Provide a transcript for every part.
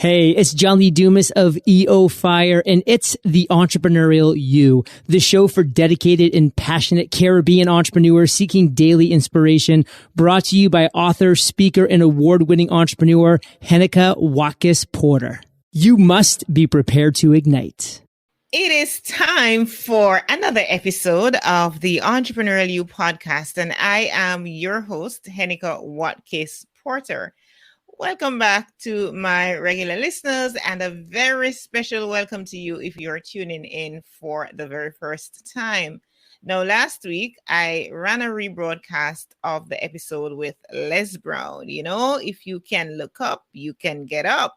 Hey, it's John Lee Dumas of EO Fire, and it's the Entrepreneurial You, the show for dedicated and passionate Caribbean entrepreneurs seeking daily inspiration, brought to you by author, speaker, and award-winning entrepreneur Heneka Watkis-Porter. You must be prepared to ignite. It is time for another episode of the Entrepreneurial You podcast, and I am your host, Heneka Watkis-Porter. Welcome back to my regular listeners, and a very special welcome to you if you're tuning in for the very first time. Now, last week, I ran a rebroadcast of the episode with Les Brown. You know, if you can look up, you can get up.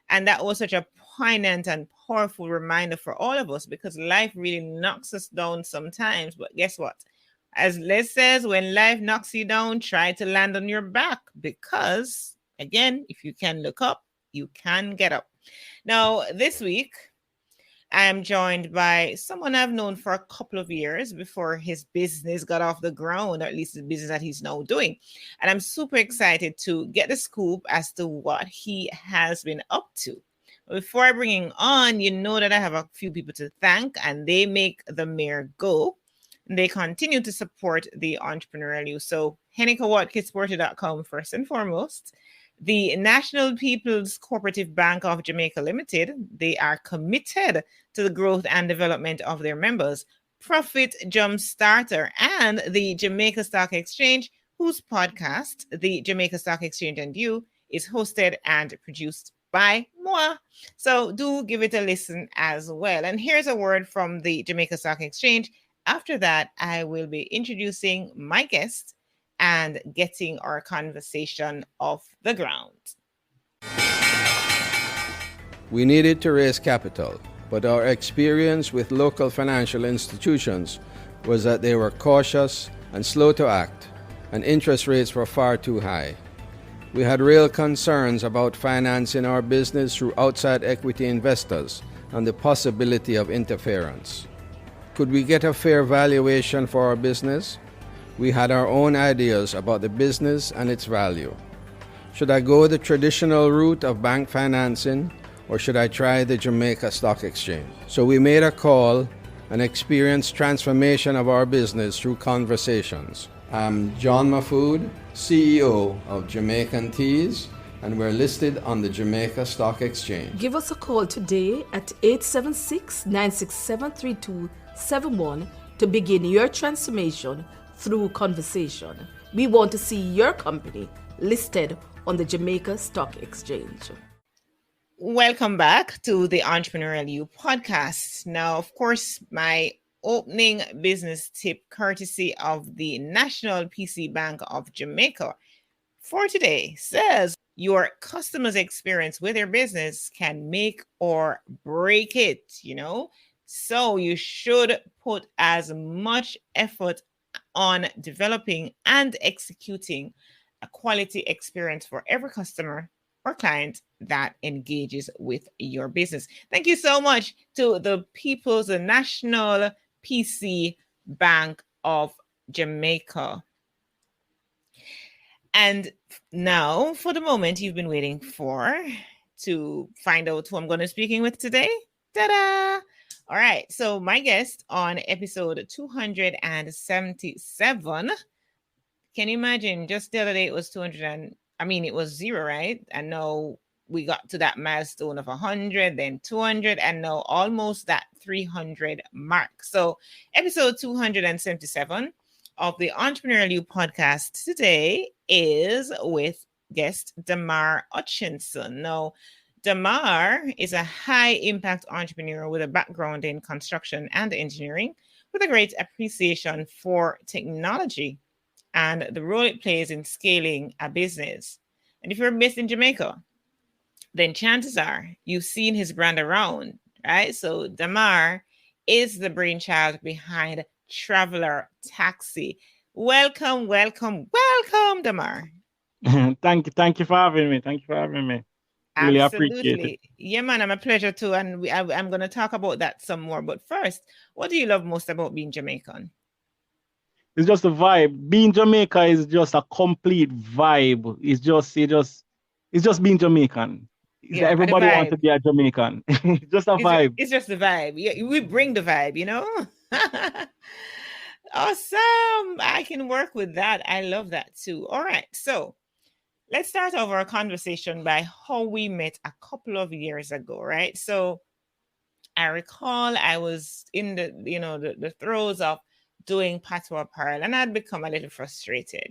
And that was such a poignant and powerful reminder for all of us, because life really knocks us down sometimes. But guess what? As Les says, when life knocks you down, try to land on your back, because again, if you can look up, you can get up. Now, this week, I am joined by someone I've known for a couple of years before his business got off the ground, or at least the business that he's now doing. And I'm super excited to get the scoop as to what he has been up to. Before I bring him on, you know that I have a few people to thank, and they make the mare go. And they continue to support the Entrepreneurial You. So HenekaWatkis-Porter.com first and foremost. The National People's Co-operative Bank of Jamaica Limited, they are committed to the growth and development of their members. Profit Jumpstarter, and the Jamaica Stock Exchange, whose podcast, the Jamaica Stock Exchange and You, is hosted and produced by moi. So do give it a listen as well. And here's a word from the Jamaica Stock Exchange. After that, I will be introducing my guest and getting our conversation off the ground. We needed to raise capital, but our experience with local financial institutions was that they were cautious and slow to act, and interest rates were far too high. We had real concerns about financing our business through outside equity investors and the possibility of interference. Could we get a fair valuation for our business? We had our own ideas about the business and its value. Should I go the traditional route of bank financing, or should I try the Jamaica Stock Exchange? So we made a call and experienced transformation of our business through conversations. I'm John Mafood, CEO of Jamaican Teas, and we're listed on the Jamaica Stock Exchange. Give us a call today at 876-967-3271 to begin your transformation through conversation. We want to see your company listed on the Jamaica Stock Exchange. Welcome back to the Entrepreneurial You podcast. Now, of course, my opening business tip, courtesy of the National PC Bank of Jamaica for today, says your customers' experience with your business can make or break it, you know? So you should put as much effort on developing and executing a quality experience for every customer or client that engages with your business. Thank you so much to the National PC Bank of Jamaica. And now, for the moment you've been waiting for, to find out who I'm going to be speaking with today. Ta-da! All right, so my guest on episode 277, can you imagine, just the other day it was 200 and, it was 0, right? And now we got to that milestone of 100, then 200, and now almost that 300 mark. So episode 277 of the Entrepreneurial You podcast today is with guest Damar Hutchinson. Now, Damar is a high-impact entrepreneur with a background in construction and engineering, with a great appreciation for technology and the role it plays in scaling a business. And if you're based in Jamaica, then chances are you've seen his brand around, right? So Damar is the brainchild behind Travelr Taxi. Welcome, Damar. Thank you for having me. Really appreciate it. Yeah, man, I'm a pleasure too. And I'm going to talk about that some more. But first, what do you love most about being Jamaican? It's just a vibe. Being Jamaica is just a complete vibe. It's just being Jamaican. Yeah, and the everybody wants to vibe. be a Jamaican. Just a vibe. It's just the vibe. Yeah, we bring the vibe, you know? Awesome. I can work with that. I love that too. All right. So let's start over our conversation by how we met a couple of years ago, right? So I recall I was in the throes of doing patois apparel, and I'd become a little frustrated.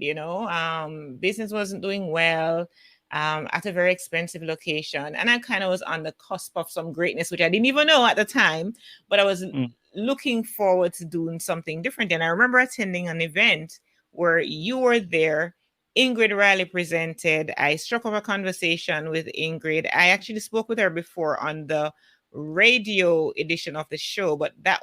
Business wasn't doing well, at a very expensive location, and I kind of was on the cusp of some greatness, which I didn't even know at the time, but I was looking forward to doing something different. And I remember attending an event where you were there. Ingrid Riley presented. I struck up a conversation with Ingrid. I actually spoke with her before on the radio edition of the show, but that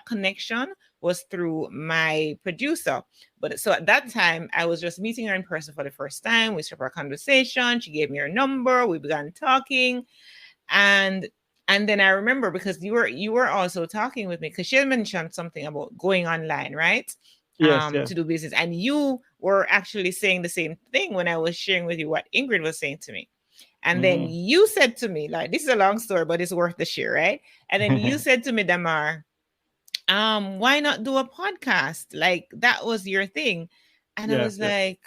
connection was through my producer. But so at that time, I was just meeting her in person for the first time. We struck our conversation. She gave me her number. We began talking, and then I remember, because you were also talking with me, because she had mentioned something about going online, right? Yes. To do business, and you were actually saying the same thing when I was sharing with you what Ingrid was saying to me. And then you said to me, like, this is a long story, but it's worth the share, right? And then you said to me, Damar, why not do a podcast? Like, that was your thing. And I was like,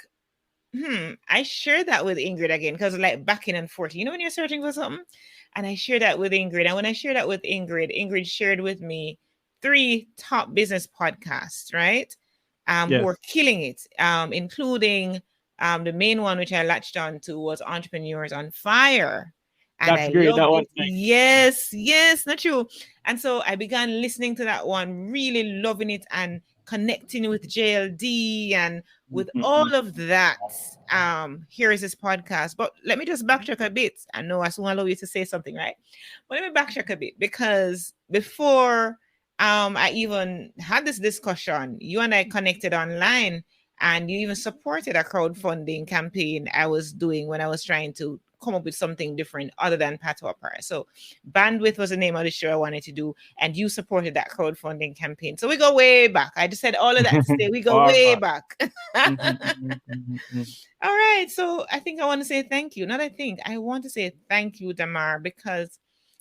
I shared that with Ingrid again, because like back in and forth, when you're searching for something. And I shared that with Ingrid. And when I shared that with Ingrid shared with me 3 top business podcasts, right? Who were killing it, including the main one, which I latched on to, was Entrepreneurs on Fire. And That's great. That one. Yes, not true. And so I began listening to that one, really loving it and connecting with JLD and with all of that. Here is this podcast. But let me just backtrack a bit. I know I soon allow you to say something, right? But let me backtrack a bit, because before I even had this discussion, you and I connected online, and you even supported a crowdfunding campaign I was doing when I was trying to come up with something different other than patois apparel. So Bandwidth was the name of the show I wanted to do, and you supported that crowdfunding campaign. So we go way back. I just said all of that to say we go way back. All right. So I think I want to say thank you. I want to say thank you, Damar, because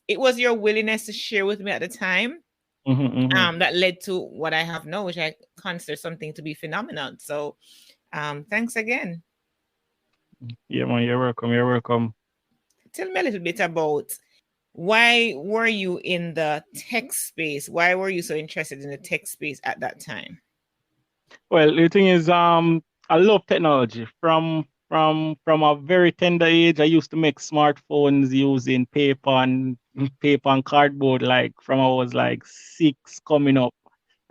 it was your willingness to share with me at the time that led to what I have now, which I consider something to be phenomenal. So thanks again. Yeah, man, you're welcome. Tell me a little bit about, why were you in the tech space? Why were you so interested in the tech space at that time? Well, the thing is, I love technology. From a very tender age, I used to make smartphones using paper and cardboard, like from I was like 6 coming up.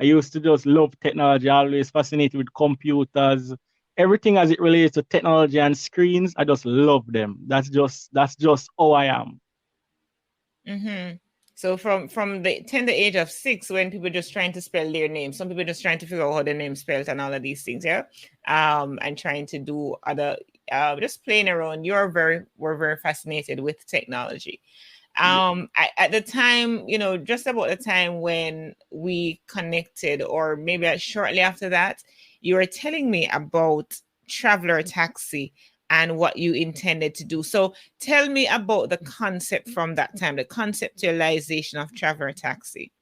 I used to just love technology, always fascinated with computers. Everything as it relates to technology and screens, I just love them. That's just how I am. So from the tender age of 6, when people just trying to spell their name, some people just trying to figure out how their name spells and all of these things, and trying to do other, just playing around. We're very fascinated with technology. At the time, just about the time when we connected, or maybe shortly after that, you were telling me about Travelr Taxi and what you intended to do. So tell me about the concept from that time, the conceptualization of Travelr Taxi.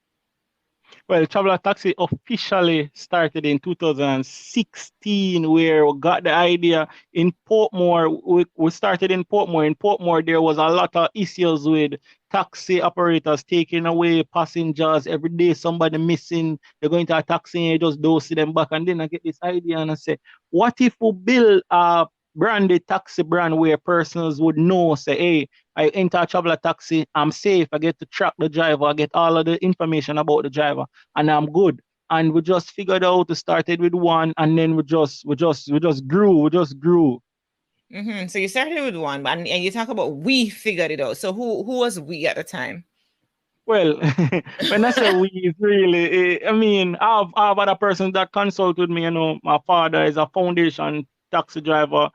Well, Travelr Taxi officially started in 2016, where we got the idea in Portmore. We started in Portmore. In Portmore, there was a lot of issues with taxi operators taking away passengers every day. Somebody missing, they're going to a taxi and you just don't see them back. And then I get this idea and I say, what if we build a branded taxi brand where persons would know, say, hey, I enter a Travelr Taxi, I'm safe, I get to track the driver, I get all of the information about the driver, and I'm good. And we just figured out, we started with one, and then we just grew. So you started with one, and you talk about we figured it out. So who was we at the time? Well, when I say we, it's really, I mean, I have other persons that consult with me. My father is a foundation taxi driver.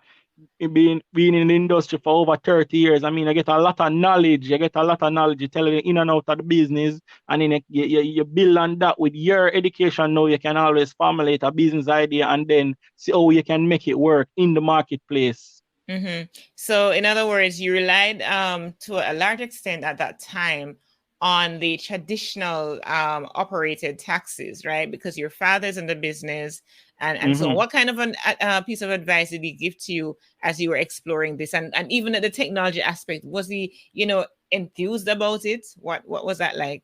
Being in the industry for over 30 years, I mean, I get a lot of knowledge. You tell you in and out of the business, and then you build on that with your education. Now you can always formulate a business idea and then see how you can make it work in the marketplace. So in other words, you relied to a large extent at that time on the traditional operated taxis, right? Because your father's in the business, and so what kind of a piece of advice did he give to you as you were exploring this, and even at the technology aspect? Was he, enthused about it? What was that like?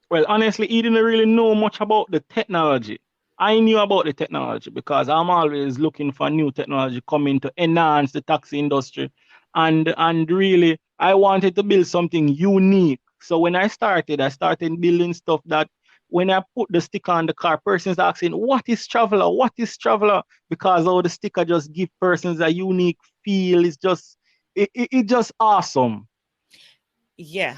Well, honestly, he didn't really know much about the technology. I knew about the technology because I'm always looking for new technology coming to enhance the taxi industry. And really, I wanted to build something unique. So when I started building stuff that when I put the sticker on the car, persons asking, what is Travelr? What is Travelr? Because all the sticker just give persons a unique feel. It's just, it just awesome. Yeah.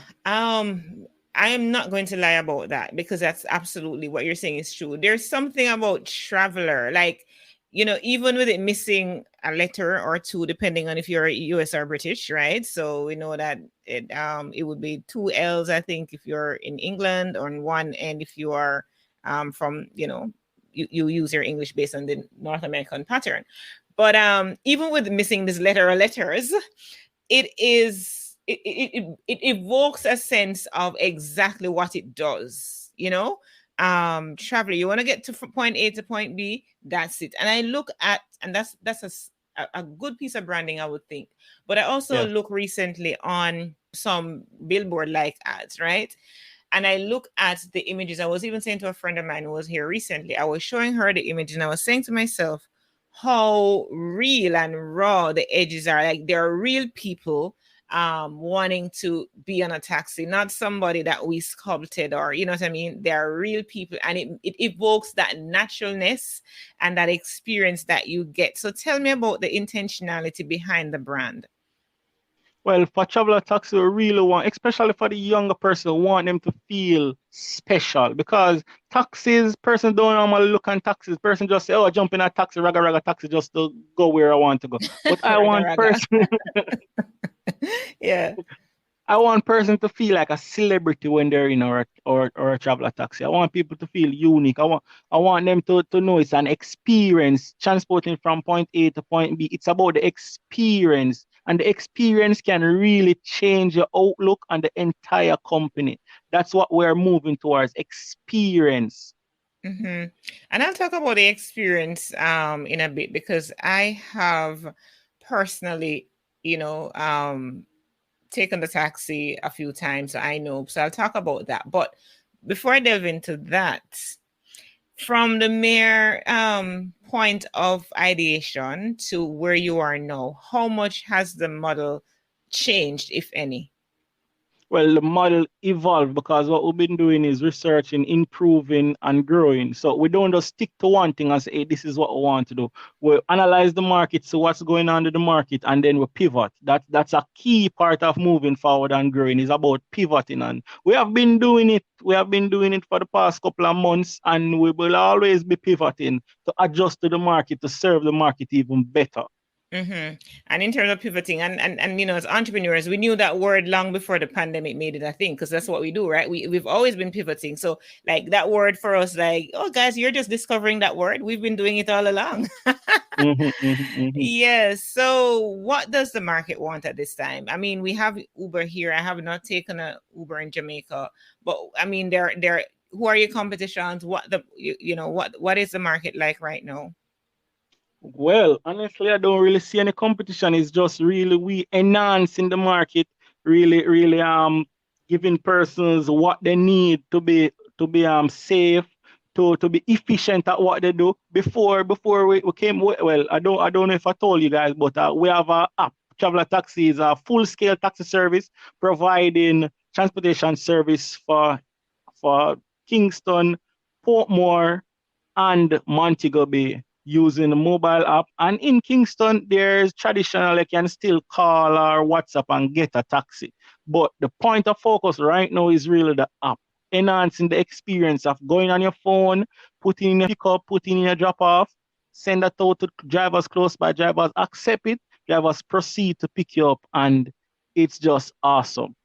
I am not going to lie about that, because that's absolutely what you're saying is true. There's something about Travelr, like, even with it missing a letter or two, depending on if you're US or British, right? So we know that it would be two L's, I think, if you're in England, on one end if you are from, you use your English based on the North American pattern. But even with missing this letter or letters, it is it evokes a sense of exactly what it does. Traveler, you want to get to point A to point B, that's it. And I look at, and that's a good piece of branding, I would think. But I also look recently on some billboard like ads, right? And I look at the images. I was even saying to a friend of mine who was here recently, I was showing her the image, and I was saying to myself how real and raw the edges are. Like, there are real people wanting to be on a taxi, not somebody that we sculpted, or you know what I mean. They are real people, and it evokes that naturalness and that experience that you get. So tell me about the intentionality behind the brand. Well, for Travelr taxi, we really want, especially for the younger person, we want them to feel special, because taxis, person don't normally look on taxis. Person just say, oh, jump in a taxi, raga raga taxi, just to go where I want to go. But I Raga, want raga. person, Yeah. I want person to feel like a celebrity when they're in or a Travelr taxi. I want people to feel unique. I want them to know it's an experience transporting from point A to point B. It's about the experience, and the experience can really change your outlook on the entire company. That's what we're moving towards, experience. And I'll talk about the experience in a bit, because I have personally, taken the taxi a few times, so I know. So I'll talk about that. But before I delve into that, from the mere point of ideation to where you are now, how much has the model changed, if any? Well, the model evolved because what we've been doing is researching, improving, and growing. So we don't just stick to one thing and say, hey, this is what we want to do. We analyze the market, so what's going on in the market, and then we pivot. That's a key part of moving forward and growing, is about pivoting. And we have been doing it. We have been doing it for the past couple of months, and we will always be pivoting to adjust to the market, to serve the market even better. And in terms of pivoting, and as entrepreneurs, we knew that word long before the pandemic made it a thing, because that's what we do, right? We've always been pivoting. So like that word for us, like, oh guys, you're just discovering that word. We've been doing it all along. Yes. So what does the market want at this time? I mean, we have Uber here. I have not taken a Uber in Jamaica, but I mean, they're who are your competitions? What is the market like right now? Well, honestly, I don't really see any competition. It's just really we enhancing the market, really giving persons what they need to be safe, to be efficient at what they do. Before we came, well, I don't know if I told you guys, but we have a app. Travelr Taxi is a full-scale taxi service providing transportation service for Kingston, Portmore, and Montego Bay, using the mobile app. And in Kingston, there's traditional, you can still call or WhatsApp and get a taxi. But the point of focus right now is really the app, enhancing the experience of going on your phone, putting in your pickup, putting in your drop off, send that out to drivers close by, drivers accept it, drivers proceed to pick you up, and it's just awesome.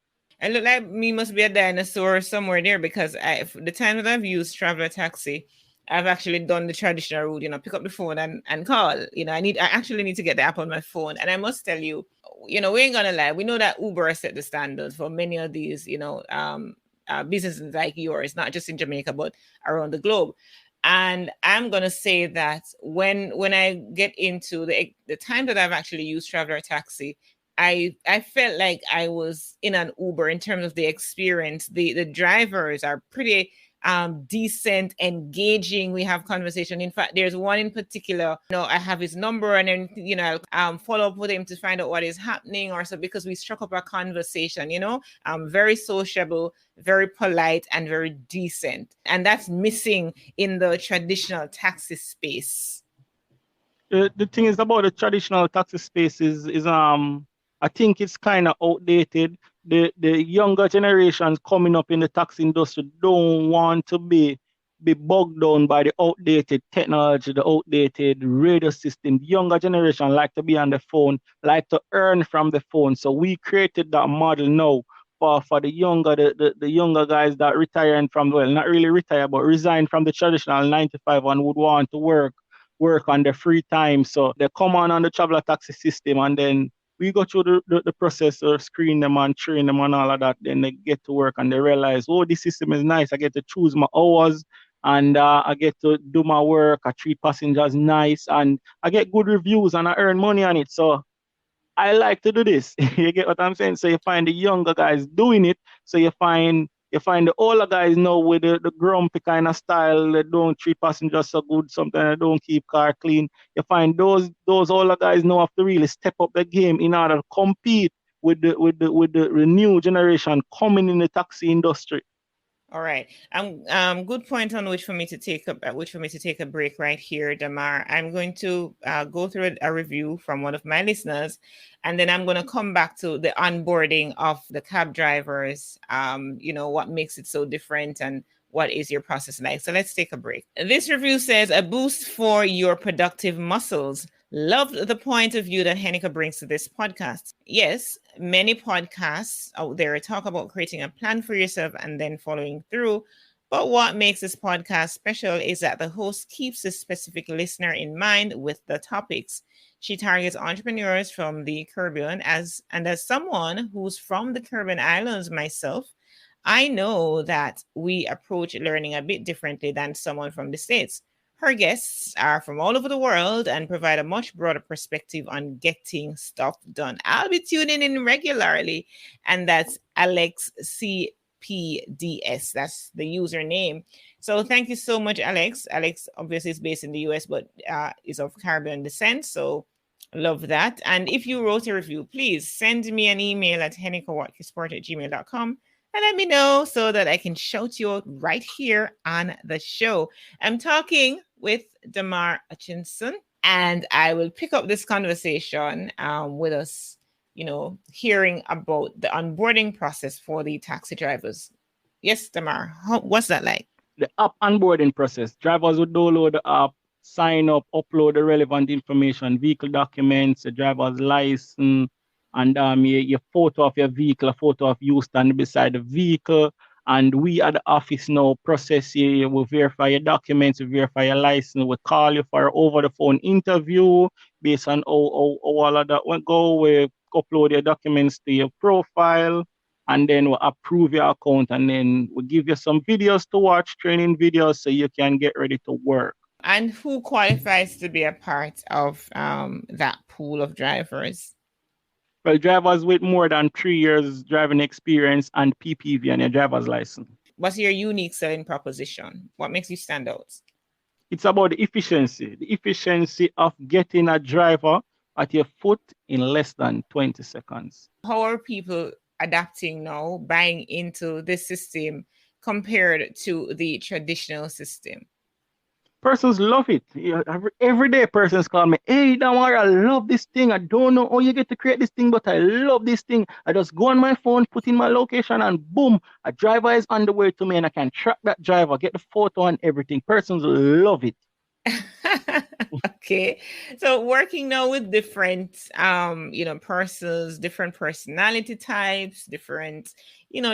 I look like me must be a dinosaur somewhere there, because the time that I've used Travelr Taxi, I've actually done the traditional route, pick up the phone and call. I actually need to get the app on my phone. And I must tell you, we ain't gonna lie. We know that Uber set the standards for many of these, businesses like yours, not just in Jamaica, but around the globe. And I'm gonna say that when I get into the time that I've actually used Travelr Taxi, I felt like I was in an Uber in terms of the experience. The drivers are pretty decent, engaging. We have conversation. In fact, there's one in particular, I have his number, and then, I'll follow up with him to find out what is happening or so, because we struck up a conversation, very sociable, very polite, and very decent. And that's missing in the traditional taxi space. The thing is about the traditional taxi space is I think it's kind of outdated. The younger generations coming up in the taxi industry don't want to be bogged down by the outdated technology, the outdated radio system. The younger generation like to be on the phone, like to earn from the phone. So we created that model now for the younger the younger guys that retiring from, well, not really retire, but resign from the traditional 9 to 5 and would want to work on their free time. So they come on the Travelr taxi system, and then we go through the process of screen them and train them and all of that. Then they get to work and they realize, oh, this system is nice. I get to choose my hours, and I get to do my work. I treat passengers nice, and I get good reviews, and I earn money on it. So I like to do this. You get what I'm saying? So you find the younger guys doing it. So you find the older guys now with the grumpy kind of style. They don't treat passengers so good. Sometimes they don't keep car clean. You find those older guys now have to really step up the game in order to compete with the new generation coming in the taxi industry. All right. Good point on which for me to take a break right here, Damar. I'm going to go through a review from one of my listeners, and then I'm going to come back to the onboarding of the cab drivers. What makes it so different and what is your process like? So let's take a break. This review says, a boost for your productive muscles. Loved the point of view that Heneka brings to this podcast. Yes, many podcasts out there talk about creating a plan for yourself and then following through. But what makes this podcast special is that the host keeps the specific listener in mind with the topics. She targets entrepreneurs from the Caribbean, as someone who's from the Caribbean islands myself, I know that we approach learning a bit differently than someone from the States. Her guests are from all over the world and provide a much broader perspective on getting stuff done. I'll be tuning in regularly, and that's Alex CPDS. That's the username. So thank you so much, Alex. Alex obviously is based in the US, but is of Caribbean descent. So love that. And if you wrote a review, please send me an email at henekawatkisporter@gmail.com. and let me know so that I can shout you out right here on the show. I'm talking with Damar Hutchinson, and I will pick up this conversation with us, hearing about the onboarding process for the taxi drivers. Yes, Damar, what's that like? The app onboarding process. Drivers would download the app, sign up, upload the relevant information, vehicle documents, the driver's license, and your photo of your vehicle, a photo of you standing beside the vehicle. And we at the office now process you, we verify your documents, we verify your license, we call you for an over-the-phone interview based on how all of that will go. We upload your documents to your profile, and then we approve your account, and then we give you some videos to watch, training videos, so you can get ready to work. And who qualifies to be a part of that pool of drivers? Well, drivers with more than 3 years driving experience and PPV on your driver's license. What's your unique selling proposition? What makes you stand out? It's about the efficiency of getting a driver at your foot in less than 20 seconds. How are people adapting now, buying into this system compared to the traditional system? Persons love it. Every day persons call me, hey, Damar, I love this thing. I don't know how you get to create this thing, but I love this thing. I just go on my phone, put in my location, and boom, a driver is on the way to me, and I can track that driver, get the photo and everything. Persons love it. Okay. So working now with different, persons, different personality types, different,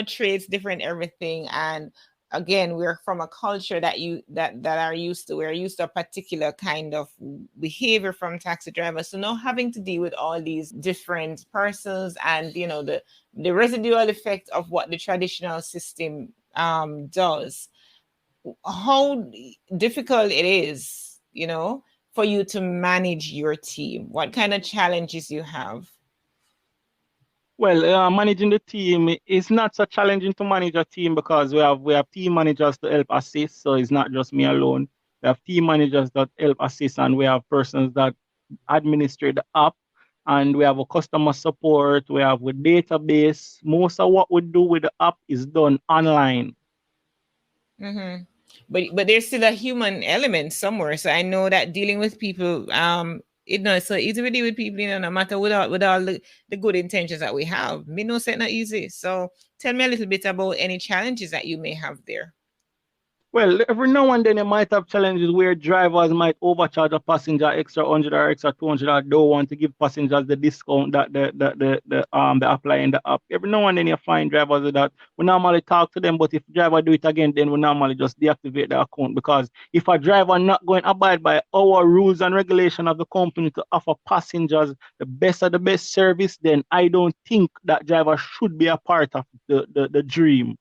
traits, different everything. And again, we're from a culture that we're used to a particular kind of behavior from taxi drivers. So now having to deal with all these different persons and, you know, the residual effect of what the traditional system does, how difficult it is, you know, for you to manage your team. What kind of challenges you have? Well, managing the team is not so challenging to manage a team because we have team managers to help assist. So it's not just me alone. We have team managers that help assist, and we have persons that administrate the app, and we have a customer support. We have a database. Most of what we do with the app is done online. Mm-hmm. But there's still a human element somewhere. So I know that dealing with people, it's so easy to deal with people, you know, no matter with all the good intentions that we have. Me no say not easy. So tell me a little bit about any challenges that you may have there. Well, every now and then you might have challenges where drivers might overcharge a passenger extra 100 or extra 200 or don't want to give passengers the discount that they apply in the app. Every now and then you find drivers with that. We normally talk to them, but if driver do it again, then we normally just deactivate the account, because if a driver not going to abide by our rules and regulation of the company to offer passengers the best of the best service, then I don't think that driver should be a part of the dream.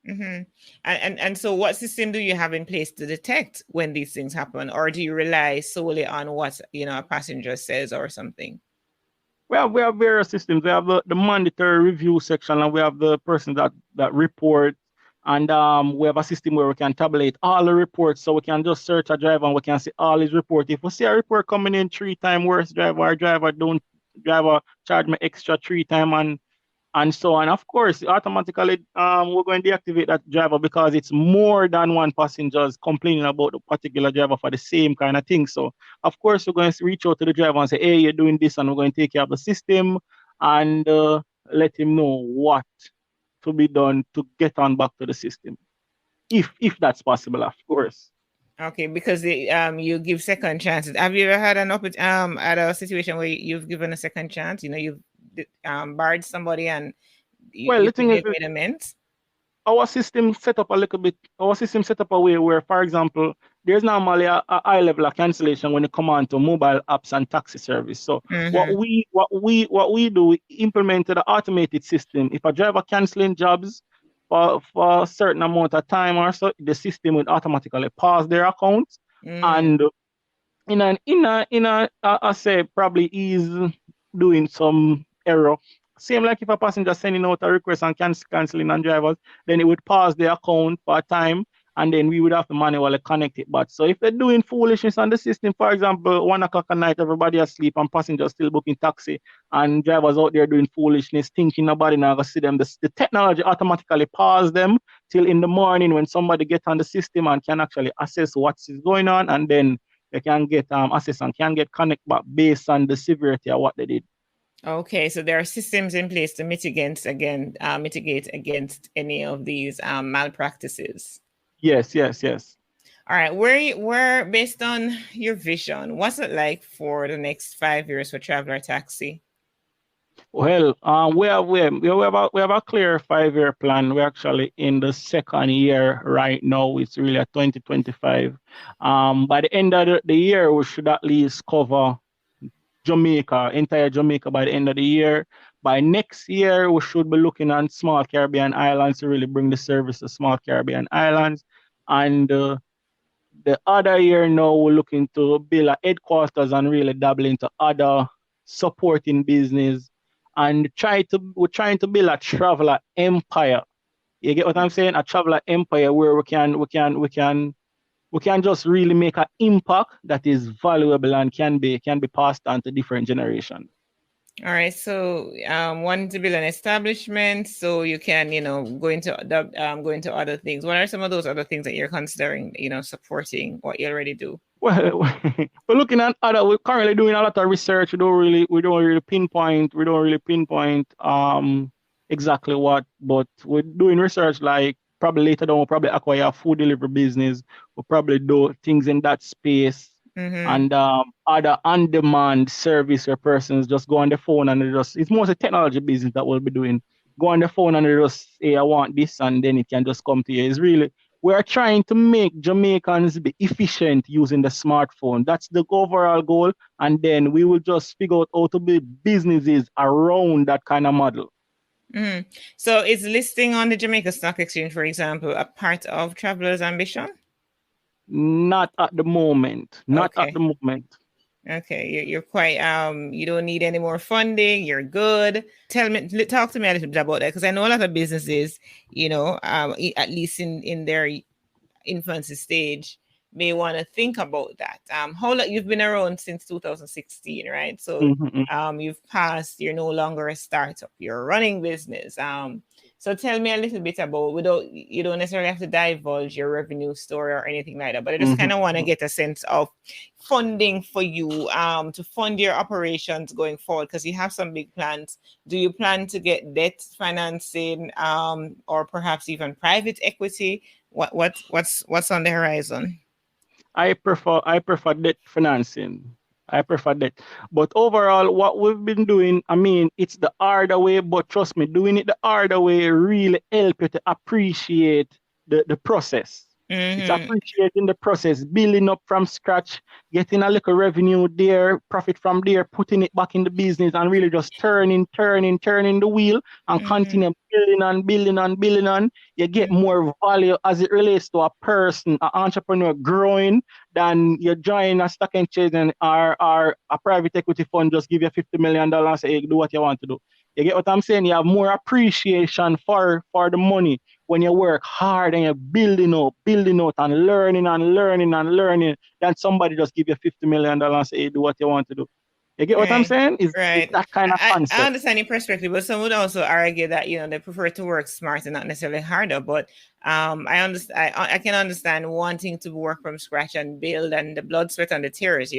Mm-hmm. And so what system do you have in place to detect when these things happen, or do you rely solely on what, you know, a passenger says or something? We have various systems. We have the mandatory review section, and we have the person that report, and we have a system where we can tabulate all the reports, so we can just search a driver and we can see all his report. If we see a report coming in 3 times worse driver charge me extra 3 times, and so on. Of course, automatically we're going to deactivate that driver because it's more than one passengers complaining about the particular driver for the same kind of thing. So of course we're going to reach out to the driver and say, hey, you're doing this, and we're going to take care of the system and let him know what to be done to get on back to the system, if that's possible, of course. Okay, because you give second chances. Have you ever had at a situation where you've given a second chance? You know, you've barred somebody and the thing is, made amends? Our system set up a way where, for example, there's normally a high level of cancellation when you come on to mobile apps and taxi service. So what we do, we implemented an automated system. If a driver canceling jobs for a certain amount of time or so, the system will automatically pause their account, and I say probably is doing some error. Same like if a passenger sending out a request and canceling on drivers, then it would pause the account for a time, and then we would have to manually connect it back. So if they're doing foolishness on the system, for example, 1 o'clock at night, everybody asleep and passengers still booking taxi, and drivers out there doing foolishness, thinking nobody now gonna see them, the technology automatically pause them till in the morning when somebody get on the system and can actually assess what's going on, and then they can get access and can get connect back based on the severity of what they did. Okay, so there are systems in place to mitigate against any of these malpractices. Yes. All right, where based on your vision, what's it like for the next 5 years for Travelr Taxi? Well, we have a clear 5-year plan. We're actually in the second year right now. It's really a 2025. By the end of the year, we should at least cover entire Jamaica by the end of the year. By next year, we should be looking at small Caribbean islands to really bring the service to small Caribbean islands. And the other year now, we're looking to build a headquarters and really dabble into other supporting business, and we're trying to build a Travelr empire. You get what I'm saying? A Travelr empire where we can just really make an impact that is valuable and can be passed on to different generations. All right. So wanting to build an establishment so you can, go into other things. What are some of those other things that you're considering, supporting what you already do? Well, we're currently doing a lot of research. We don't really pinpoint exactly what, but we're doing research like probably later on we'll probably acquire a food delivery business. We'll probably do things in that space. And other on-demand service where persons just go on the phone and it's mostly technology business that we'll be doing. Go on the phone and they just say, I want this, and then it can just come to you. It's really We are trying to make Jamaicans be efficient using the smartphone. That's the overall goal. And then we will just figure out how to build businesses around that kind of model. Mm. So is listing on the Jamaica Stock Exchange, for example, a part of Travelr's ambition? Not at the moment. Not Okay. at the moment. Okay, you're quite you don't need any more funding, you're good. Talk to me a little bit about that, because I know a lot of businesses, at least in their infancy stage, may want to think about that. How long you've been around since 2016, right? So you've passed, you're no longer a startup, you're a running business. So tell me a little bit about, you don't necessarily have to divulge your revenue story or anything like that, but I just kind of want to get a sense of funding for you to fund your operations going forward, because you have some big plans. Do you plan to get debt financing or perhaps even private equity? What's on the horizon? I prefer debt financing. I prefer that. But overall, what we've been doing, I mean, it's the harder way, but trust me, doing it the harder way really help you to appreciate the process. It's appreciating the process, building up from scratch, getting a little revenue there, profit from there, putting it back in the business, and really just turning the wheel and continue building on. You get more value as it relates to a person, an entrepreneur growing, than you join a stock exchange or a private equity fund just give you $50 million and say, hey, do what you want to do. You get what I'm saying? You have more appreciation for the money when you work hard and you're building out and learning than somebody just give you $50 million and say, hey, do what you want to do. You get what I'm saying? It's that kind of concept. I understand your perspective, but some would also argue that, they prefer to work smart and not necessarily harder. But I can understand wanting to work from scratch and build, and the blood, sweat, and the tears,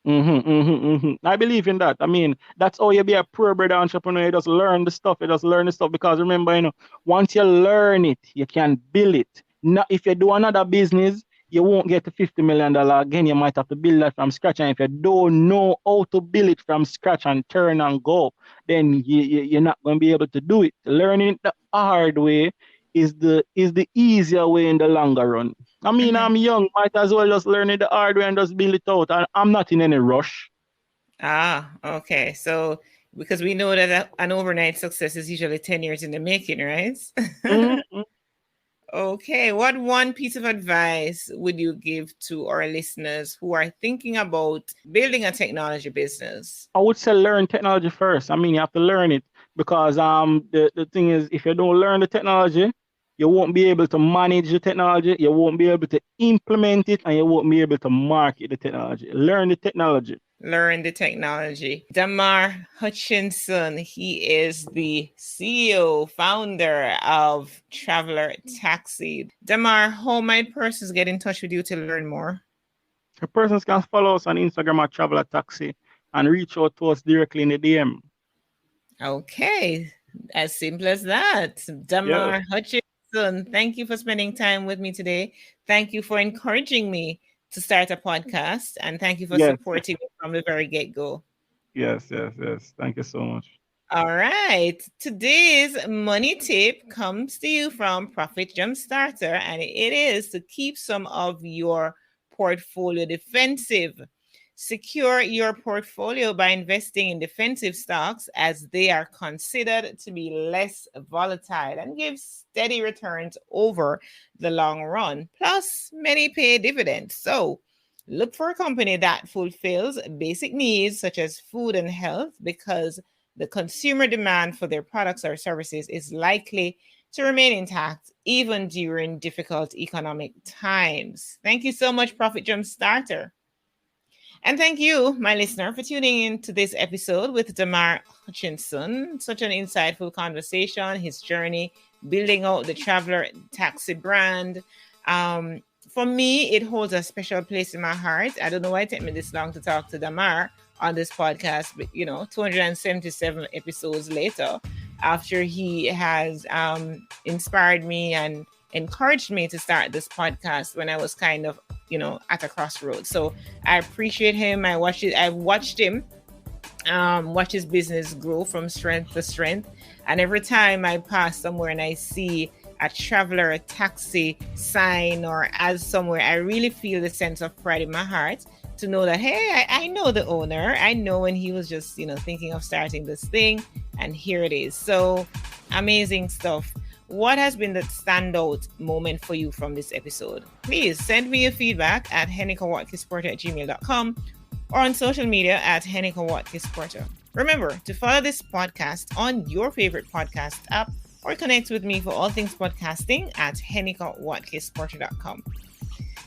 I believe in that. I mean, that's how you be a purebred entrepreneur. You just learn the stuff. Because remember, once you learn it, you can build it. Now, if you do another business, you won't get to $50 million. Again, you might have to build that from scratch. And if you don't know how to build it from scratch and turn and go, then you're not going to be able to do it. Learning the hard way is the easier way in the longer run. I mean, I'm young, might as well just learn it the hard way and just build it out. And I'm not in any rush. Okay. So, because we know that an overnight success is usually 10 years in the making, right? Okay. What one piece of advice would you give to our listeners who are thinking about building a technology business? I would say learn technology first. I mean, you have to learn it, because the thing is, if you don't learn the technology, you won't be able to manage the technology, you won't be able to implement it, and you won't be able to market the technology. Learn the technology. Damar Hutchinson, he is the CEO, founder of Travelr Taxi. Damar, how might persons get in touch with you to learn more? The persons can follow us on Instagram at Travelr Taxi and reach out to us directly in the DM. Okay, as simple as that. Damar Hutchinson, thank you for spending time with me today. Thank you for encouraging me to start a podcast, and thank you for supporting me from the very get-go. Yes. Thank you so much. All right. Today's money tip comes to you from Profit Jumpstarter, and it is to keep some of your portfolio defensive. Secure your portfolio by investing in defensive stocks, as they are considered to be less volatile and give steady returns over the long run. Plus, many pay dividends. So, look for a company that fulfills basic needs such as food and health, because the consumer demand for their products or services is likely to remain intact even during difficult economic times. Thank you so much, Profit Jumpstarter. And thank you, my listener, for tuning in to this episode with Damar Hutchinson. Such an insightful conversation, his journey building out the Travelr Taxi brand. For me, it holds a special place in my heart. I don't know why it took me this long to talk to Damar on this podcast, but 277 episodes later, after he has inspired me and encouraged me to start this podcast when I was kind of, at a crossroads. So I appreciate him. I've watched him watch his business grow from strength to strength. And every time I pass somewhere and I see a Travelr taxi sign or ad somewhere, I really feel the sense of pride in my heart to know that, hey, I know the owner. I know when he was just, thinking of starting this thing, and here it is. So amazing stuff. What has been the standout moment for you from this episode? Please send me your feedback at henekawatkis-porter@gmail.com or on social media at Heneka Watkis-Porter. Remember to follow this podcast on your favorite podcast app or connect with me for all things podcasting at henekawatkis-porter.com.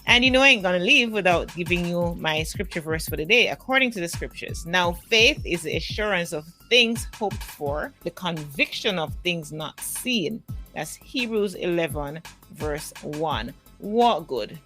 And I ain't going to leave without giving you my scripture verse for the day, according to the scriptures. Now, faith is the assurance of things hoped for, the conviction of things not seen. That's Hebrews 11, verse 1. Walk good,